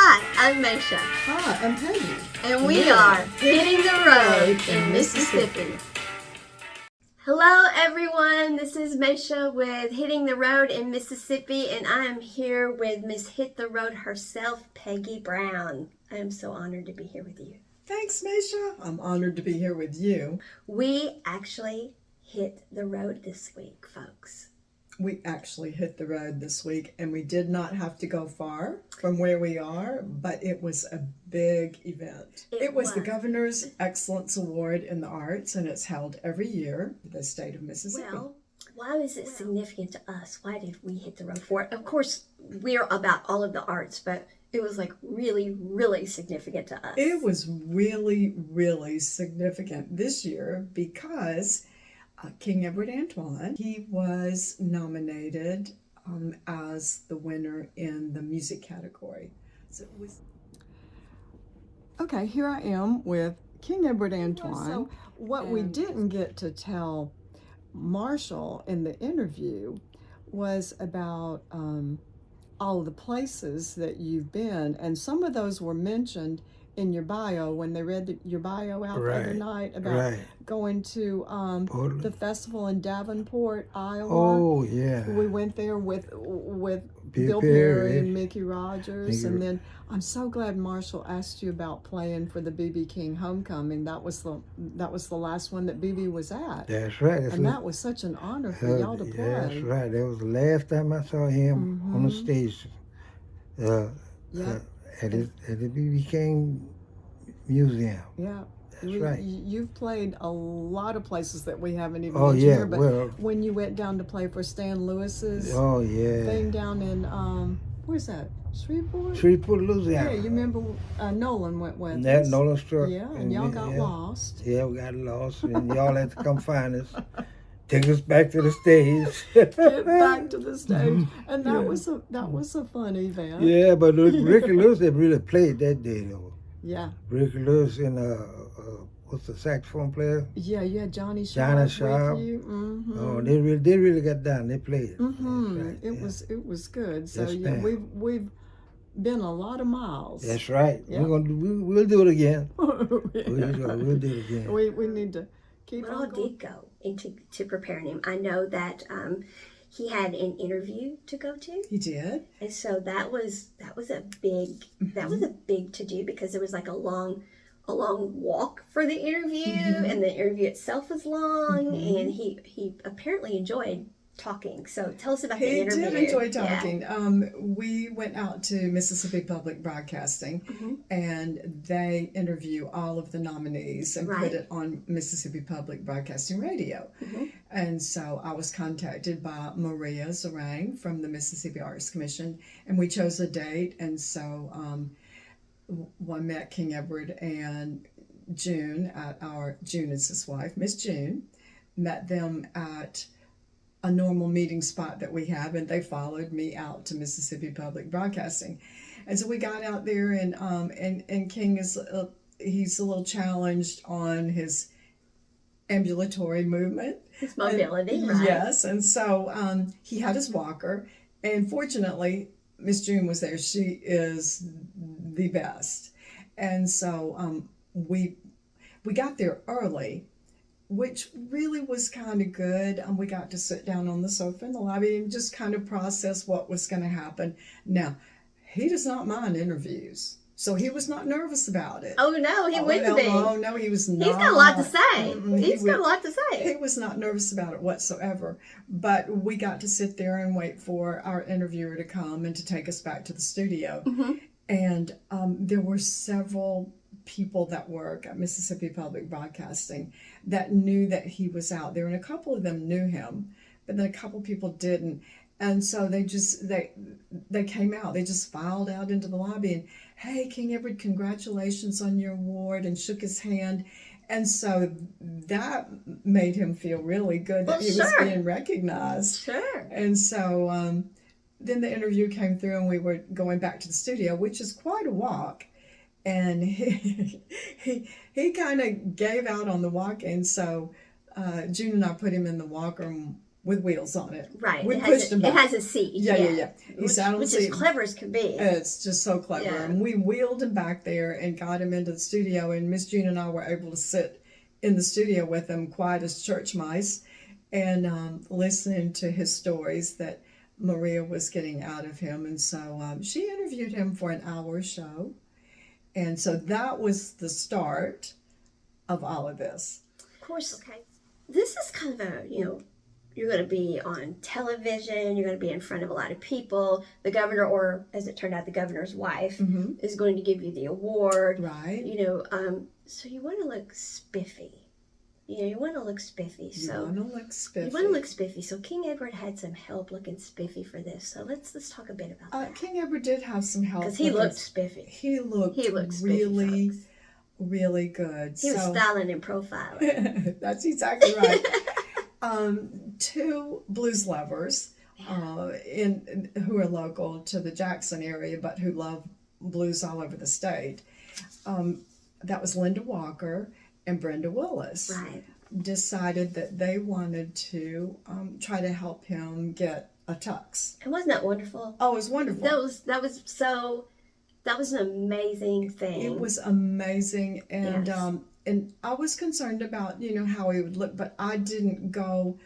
Hi, I'm Meshea. Hi, I'm Peggy. And we are Hitting the Road in Mississippi. Hello everyone, this is Meshea with Hitting the Road in Mississippi, and I am here with Miss Hit the Road herself, Peggy Brown. I am so honored to be here with you. Thanks, Meshea. I'm honored to be here with you. We actually hit the road this week, folks. We actually hit the road this week, and we did not have to go far from where we are, but it was a big event. It was the Governor's Excellence Award in the Arts, and it's held every year in the state of Mississippi. Well, why was it significant to us? Why did we hit the road for it? Of course, we're about all of the arts, but it was like really, really significant to us. It was really, really significant this year because King Edward Antoine, he was nominated as the winner in the music category. So it was... Okay, here I am with King Edward Antoine. So what we didn't get to tell Marshall in the interview was about all of the places that you've been, and some of those were mentioned in your bio when they read your bio out the other night about going to the festival in Davenport, Iowa. Oh yeah, we went there with Bill Perry and Mickey Rogers, and then I'm so glad Marshall asked you about playing for the B.B. King Homecoming. That was the last one that B.B. was at. That's right. And that was such an honor for y'all to play. That's right. That was the last time I saw him on the stage. At the B.B. King Museum. Yeah. That's right. You've played a lot of places that we haven't even mentioned here, but when you went down to play for Stan Lewis's thing down in, where's that? Shreveport? Shreveport, Louisiana. Yeah, you remember Nolan went with that us. Nolan struck. Yeah, and y'all got lost. Yeah, we got lost, and y'all had to come find us. Take us back to the stage. Get back to the stage, and that was a fun event. Yeah, but Ricky Lewis had really played that day though. Yeah. Ricky Lewis and what's the saxophone player? Yeah, you had Johnny Sharp with you. Mm-hmm. Oh, they really got down. They played. Mm-hmm. Right. It was good. So we've been a lot of miles. That's right. Yeah. We'll do it again. We'll do it again. We need to keep on going. Did go into preparing him. I know that he had an interview to go to. He did, and so that was a big to do because there was like a long walk for the interview, and the interview itself was long, and he apparently enjoyed talking. So tell us about the interview. He did enjoy talking. Yeah. We went out to Mississippi Public Broadcasting, and they interview all of the nominees and put it on Mississippi Public Broadcasting Radio. And so I was contacted by Maria Zarang from the Mississippi Arts Commission, and we chose a date. And so I met King Edward and June June is his wife, Miss June, met them at a normal meeting spot that we have, and they followed me out to Mississippi Public Broadcasting. And so we got out there, and King he's a little challenged on his ambulatory movement. His mobility, right? Yes, and so he had his walker, and fortunately, Miss June was there. She is the best. And so we got there early, which really was kind of good. We got to sit down on the sofa in the lobby and just kind of process what was going to happen. Now, he does not mind interviews, so he was not nervous about it. Oh, no, he wouldn't be. Oh, no, he was not. He's got a lot to say. He's got a lot to say. He was not nervous about it whatsoever. But we got to sit there and wait for our interviewer to come and to take us back to the studio. And there were several people that work at Mississippi Public Broadcasting that knew that he was out there, and a couple of them knew him, but then a couple people didn't. And so they came out. They just filed out into the lobby and, hey, King Edward, congratulations on your award, and shook his hand. And so that made him feel really good that he was being recognized. Sure. And so then the interview came through, and we were going back to the studio, which is quite a walk. And he kind of gave out on the walk, and so June and I put him in the walker, and with wheels on it. Right. We it pushed him back. It has a seat. Yeah. He sat on the which seat. is clever as can be. It's just so clever. Yeah. And we wheeled him back there and got him into the studio. And Miss June and I were able to sit in the studio with him, quiet as church mice, and listening to his stories that Maria was getting out of him. And so she interviewed him for an hour show. And so that was the start of all of this. Of course, okay. This is kind of a, you're going to be on television, you're going to be in front of a lot of people. The governor, or as it turned out, the governor's wife, is going to give you the award. Right. So you want to look spiffy. You want to look spiffy. You want to look spiffy. You want to look spiffy. So King Edward had some help looking spiffy for this. So let's talk a bit about that. King Edward did have some help. Because he looked spiffy. He looked really, really good. He was styling and profiling. That's exactly right. Two blues lovers who are local to the Jackson area, but who love blues all over the state. That was Linda Walker and Brenda Willis. Right. Decided that they wanted to try to help him get a tux. And wasn't that wonderful? Oh, it was wonderful. That was an amazing thing. It was amazing, and Yes. And I was concerned about how he would look, but I didn't go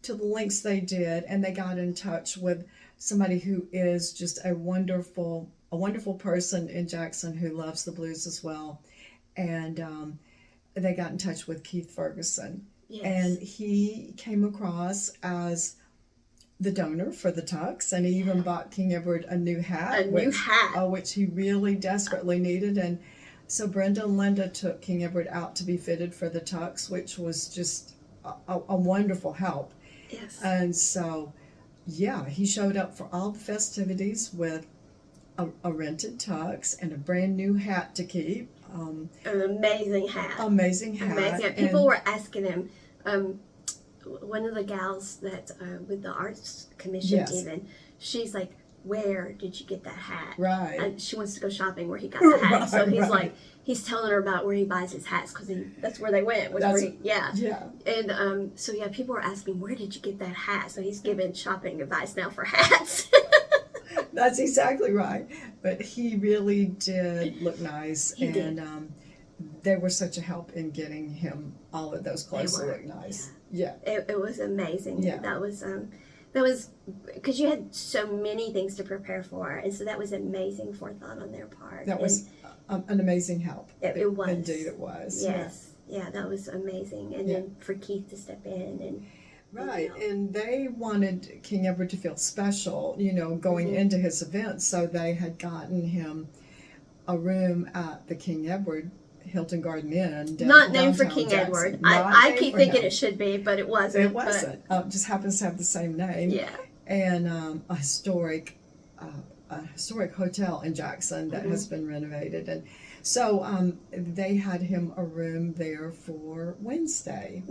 to the lengths they did, and they got in touch with somebody who is just a wonderful person in Jackson who loves the blues as well, and they got in touch with Keith Ferguson, Yes. and he came across as the donor for the tux, and he even bought King Edward a new hat. Which he really desperately needed. And so Brenda and Linda took King Edward out to be fitted for the tux, which was just a wonderful help. Yes. And so, he showed up for all the festivities with a rented tux and a brand new hat to keep. An amazing hat. Amazing hat. Amazing. People were asking him, one of the gals that with the arts commission, Yes. even, she's like, where did you get that hat? Right. And she wants to go shopping where he got the hat. So he's Right. like, he's telling her about where he buys his hats, because that's where they went. Yeah. And people were asking, where did you get that hat? So he's giving shopping advice now for hats. That's exactly right. But he really did look nice, He did. They were such a help in getting him all of those clothes to look nice. Yeah. It was amazing. Yeah. That was because you had so many things to prepare for, and so that was amazing forethought on their part. That was an amazing help. It was. Indeed it was. Yes. Yeah, that was amazing. And then for Keith to step in and Right, and they wanted King Edward to feel special, going into his event, so they had gotten him a room at the King Edward Hilton Garden Inn. Not named for downtown King Jackson. Edward. Not I named keep for thinking him. it should be, but it wasn't. It wasn't. It just happens to have the same name. Yeah. And a historic hotel in Jackson that has been renovated, and so they had him a room there for Wednesday.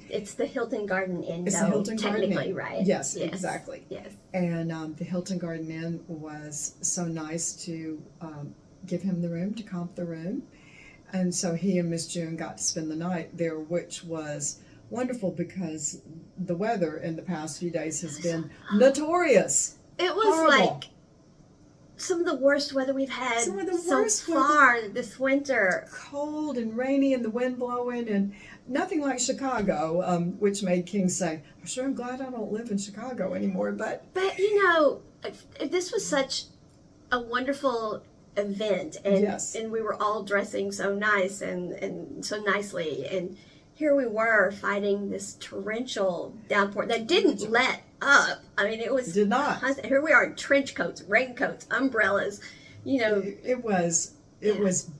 It's the Hilton Garden Inn, It's though, the Hilton Garden technically, Inn. right? Yes, exactly. Yes. And the Hilton Garden Inn was so nice to give him the room, to comp the room. And so he and Miss June got to spend the night there, which was wonderful because the weather in the past few days has been notorious. It was Horrible. like some of the worst weather we've had Some of the so worst far this winter. Cold and rainy and the wind blowing and nothing like Chicago, which made King say, I'm sure I'm glad I don't live in Chicago anymore. But if this was such a wonderful event, and Yes. and we were all dressing so nice and so nicely, and here we were fighting this torrential downpour that didn't let up. I mean, it was Did not. constant. Here we are in trench coats, raincoats, umbrellas, It was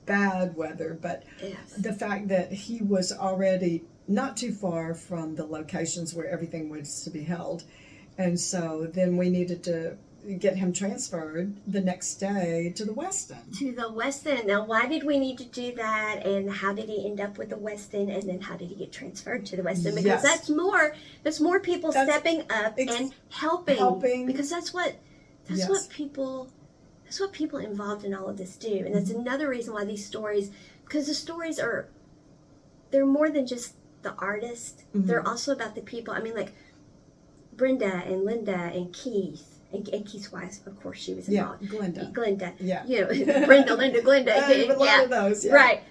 bad weather, but Yes. the fact that he was already not too far from the locations where everything was to be held, and so then we needed to get him transferred the next day to the Westin. To the Westin. Now, why did we need to do that, and how did he end up with the Westin, and then how did he get transferred to the Westin? Because Yes. that's more people stepping up and helping. Because that's what people involved in all of this do, and that's another reason why these stories, because the stories they're more than just the artist. They're also about the people. I mean, like, Brenda and Linda and Keith. And Keith's wife, of course, she was involved. Yeah, Glenda. Glenda. Yeah. You know, Brenda, Linda, Glenda. A lot of those, yeah. Right.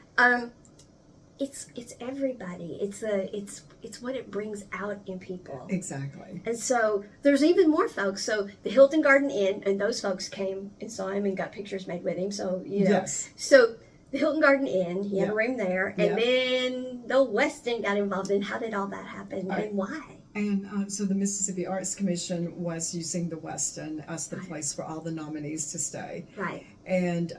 It's everybody. It's what it brings out in people. Exactly. And so there's even more folks. So the Hilton Garden Inn, and those folks came and saw him and got pictures made with him. So, you know. Yes. So the Hilton Garden Inn, he had a Yep. room there. And Yep. then the Westin got involved in how did all that happen Right. and why? And so the Mississippi Arts Commission was using the Westin as the place for all the nominees to stay. Right. And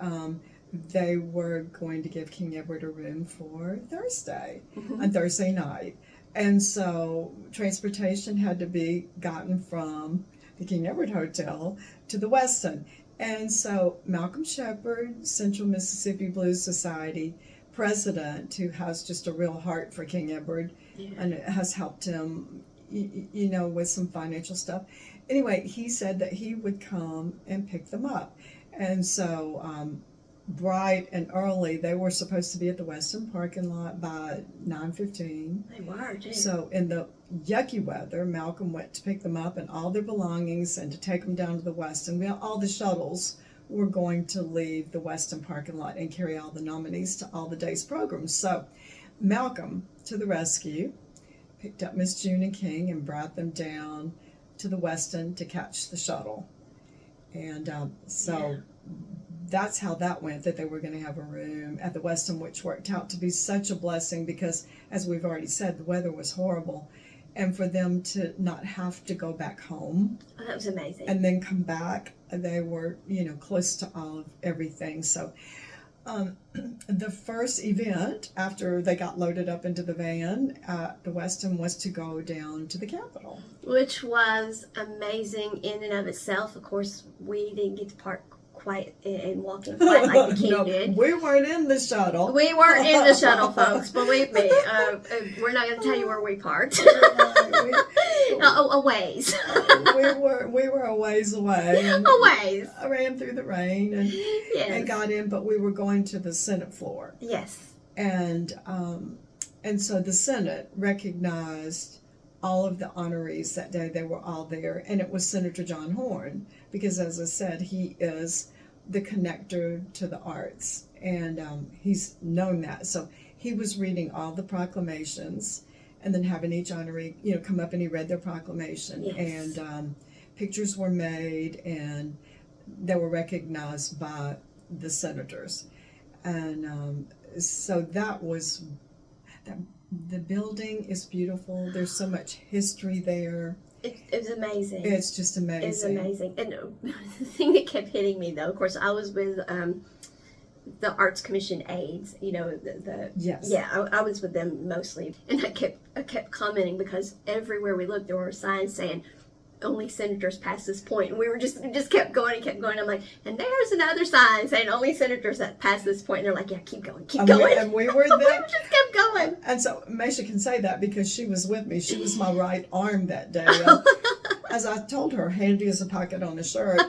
they were going to give King Edward a room for Thursday, on Thursday night. And so transportation had to be gotten from the King Edward Hotel to the Westin. And so Malcolm Shepard, Central Mississippi Blues Society president, who has just a real heart for King Edward, and it has helped him, you know, with some financial stuff. Anyway, he said that he would come and pick them up. And so bright and early, they were supposed to be at the Westin parking lot by 9:15. They were, too. So in the yucky weather, Malcolm went to pick them up and all their belongings and to take them down to the Westin. All the shuttles were going to leave the Westin parking lot and carry all the nominees to all the day's programs. So Malcolm, to the rescue, picked up Miss June and King and brought them down to the Westin to catch the shuttle. And that's how that went, that they were going to have a room at the Westin, which worked out to be such a blessing because, as we've already said, the weather was horrible. And for them to not have to go back home. Oh, that was amazing. And then come back, they were, you know, close to all of everything. So the first event after they got loaded up into the van at the Westin was to go down to the Capitol. Which was amazing in and of itself. Of course, we didn't get to park quite and walk in quite like the King No, did. we weren't in the shuttle. We weren't in the shuttle, folks. Believe me. We're not going to tell you where we parked. A ways. we were a ways away. And A ways. I ran through the rain and got in, but we were going to the Senate floor. Yes. And so the Senate recognized all of the honorees that day. They were all there, and it was Senator John Horn because, as I said, he is the connector to the arts, and he's known that. So he was reading all the proclamations and then having each honoree, you know, come up and he read their proclamation. Yes. And pictures were made and they were recognized by the senators. And so that was, the building is beautiful. There's so much history there. It was amazing. It's just amazing. It was amazing. And the thing that kept hitting me, though, of course, I was with the Arts Commission aides. You know, Yes. Yeah, I was with them mostly, and I kept commenting because everywhere we looked, there were signs saying only senators past this point, and we were just kept going and kept going. I'm like, and there's another sign saying only senators that past this point, and they're like, yeah, keep going. And we were there. We just kept going. And so Meshea can say that because she was with me. She was my right arm that day. As I told her, handy as a pocket on a shirt,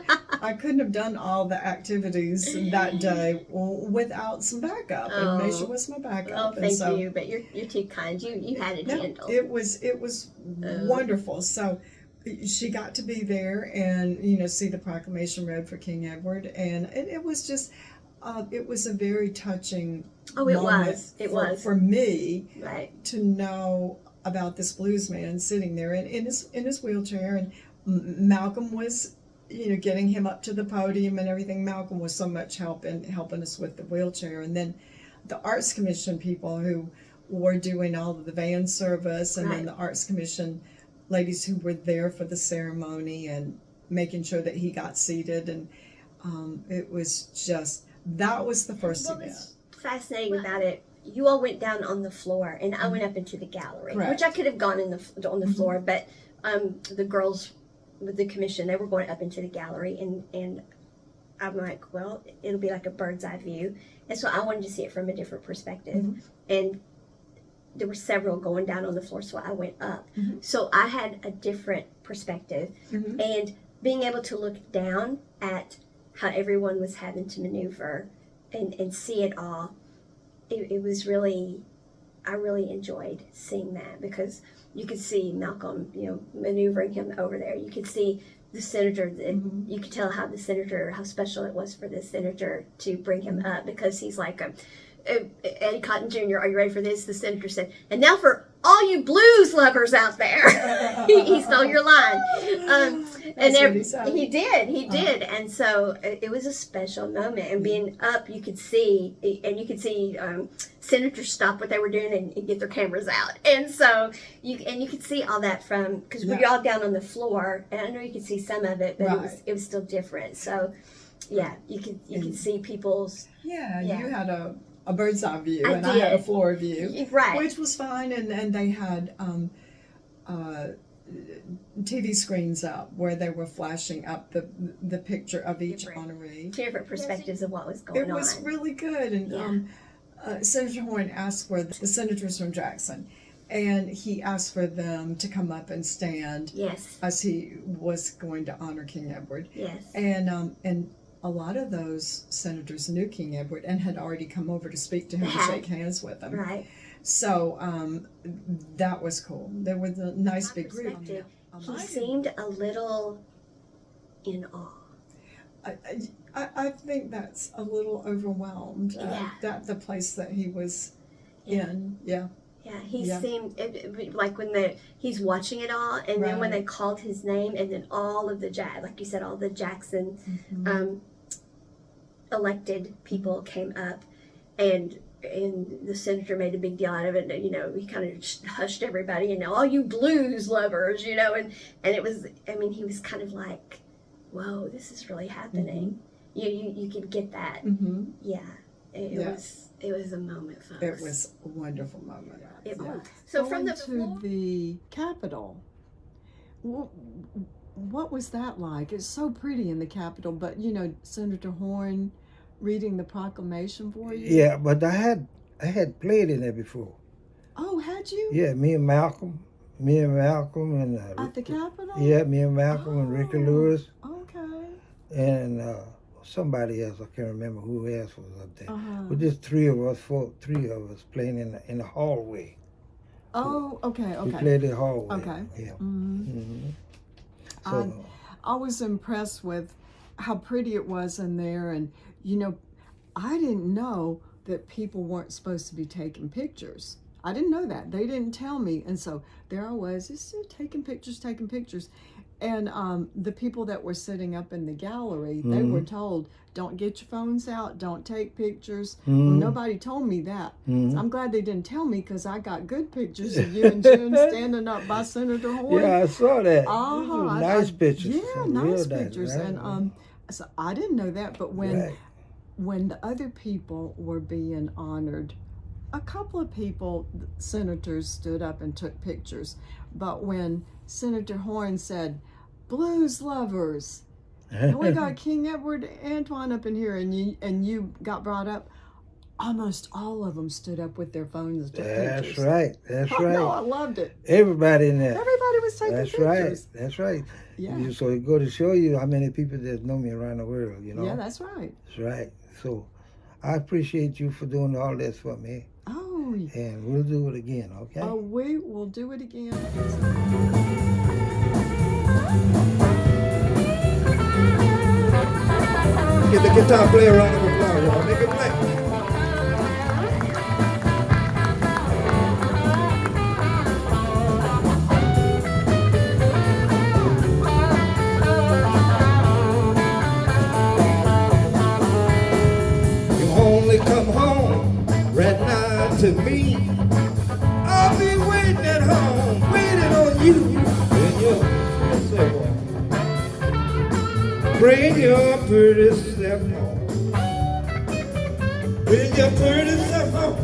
I couldn't have done all the activities that day without some backup. And Meshea was my backup. Oh, thank you. But you're too kind. You had it handled. It was wonderful. So she got to be there and, you know, see the proclamation read for King Edward. And it was just, it was a very touching moment for me, right, to know about this blues man sitting there in his wheelchair. And Malcolm was, you know, getting him up to the podium and everything. Malcolm was so much helping us with the wheelchair. And then the Arts Commission people who were doing all of the van service, and then the Arts Commission ladies who were there for the ceremony and making sure that he got seated. And it was just, that was the first event. What's fascinating about it, you all went down on the floor, and I went up into the gallery. Correct. Which I could have gone on the floor, but the girls with the commission, they were going up into the gallery, and I'm like, well, it'll be like a bird's eye view, and so I wanted to see it from a different perspective. And there were several going down on the floor, so I went up. So I had a different perspective, and being able to look down at how everyone was having to maneuver and see it all, it was really, I really enjoyed seeing that because you could see Malcolm, maneuvering him over there. You could see the senator, you could tell how special it was for the senator to bring him up, because he's like, Eddie Cotton Jr., are you ready for this? The senator said, and now for all you blues lovers out there. He stole your line. He did. And so it was a special moment. And being up, you could see senators stop what they were doing and get their cameras out. And so you could see all that from, because we were all down on the floor, and I know you could see some of it, but it was still different. So yeah, you could see people's. Yeah, you had a bird's eye view, I had a floor view, right, which was fine, and they had TV screens up where they were flashing up the picture of each honoree. Different perspectives of what was going on. It was really good, and Senator Horn asked for the senators from Jackson, and he asked for them to come up and stand as he was going to honor King Edward. Yes. And a lot of those senators knew King Edward and had already come over to speak to him and shake hands with him. Right. So that was cool. There was a nice big group. He seemed a little in awe. I think that's a little overwhelmed. That the place that he was in. Yeah. Yeah, he seemed like when he's watching it all, and then when they called his name, and then all of the like you said, all the Jackson elected people came up, and the senator made a big deal out of it. And, he kind of just hushed everybody, and all you blues lovers, and it was. I mean, he was kind of like, "Whoa, this is really happening." You could get that. Yeah, it was a moment, folks. It was a wonderful moment. It was. So going from the to the Capitol, what was that like? It's so pretty in the Capitol, but Senator Horn reading the proclamation for you. Yeah, but I had played in there before. Oh, had you? Yeah, me and Malcolm and at the Capitol. Yeah, me and Malcolm and Ricky Lewis. Okay. And somebody else, I can't remember who else was up there. But just three of us playing in the hallway. Oh, okay. We played in the hallway. Okay. Yeah. So I was impressed with how pretty it was in there, and I didn't know that people weren't supposed to be taking pictures. I didn't know that. They didn't tell me, and so there I was, just taking pictures. And the people that were sitting up in the gallery, they were told, don't get your phones out, don't take pictures. Well, nobody told me that. So I'm glad they didn't tell me, because I got good pictures of you and June standing up by Senator Horn. Yeah, I saw that. Nice pictures. Yeah, nice pictures. Right? And so I didn't know that, but when the other people were being honored, a couple of senators stood up and took pictures. But when Senator Horn said, blues lovers, and we got King Edward Antoine up in here, and you got brought up, almost all of them stood up with their phones and took pictures. That's right. No, I loved it. Everybody in there. Everybody was taking pictures. That's right. Yeah. So it go to show you how many people that know me around the world, Yeah, that's right. That's right. So I appreciate you for doing all this for me. Oh. And we'll do it again, okay? Oh, we will do it again. Get the guitar player a round of applause, y'all. Make it play. Come home right now to me. I'll be waiting at home, waiting on you. Bring your pretty self home. Bring your pretty self home.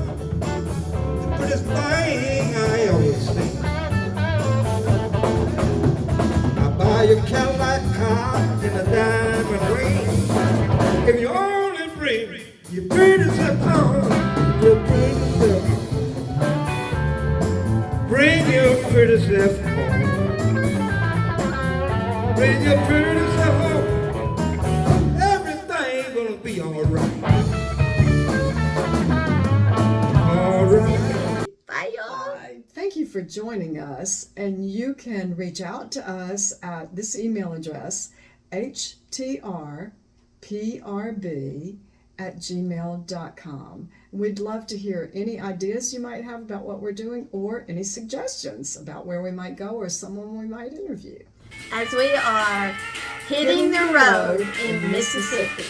The prettiest thing I ever seen. I'll buy your Cadillac car in a diamond ring. If you only bring your pretty self home, your pretty self home. Bring your pretty self home. Bring your pretty self home. Everything gonna be alright. Alright. joining us, and you can reach out to us at this email address, htrprb@gmail.com. We'd love to hear any ideas you might have about what we're doing, or any suggestions about where we might go or someone we might interview. As we are hitting the road in Mississippi.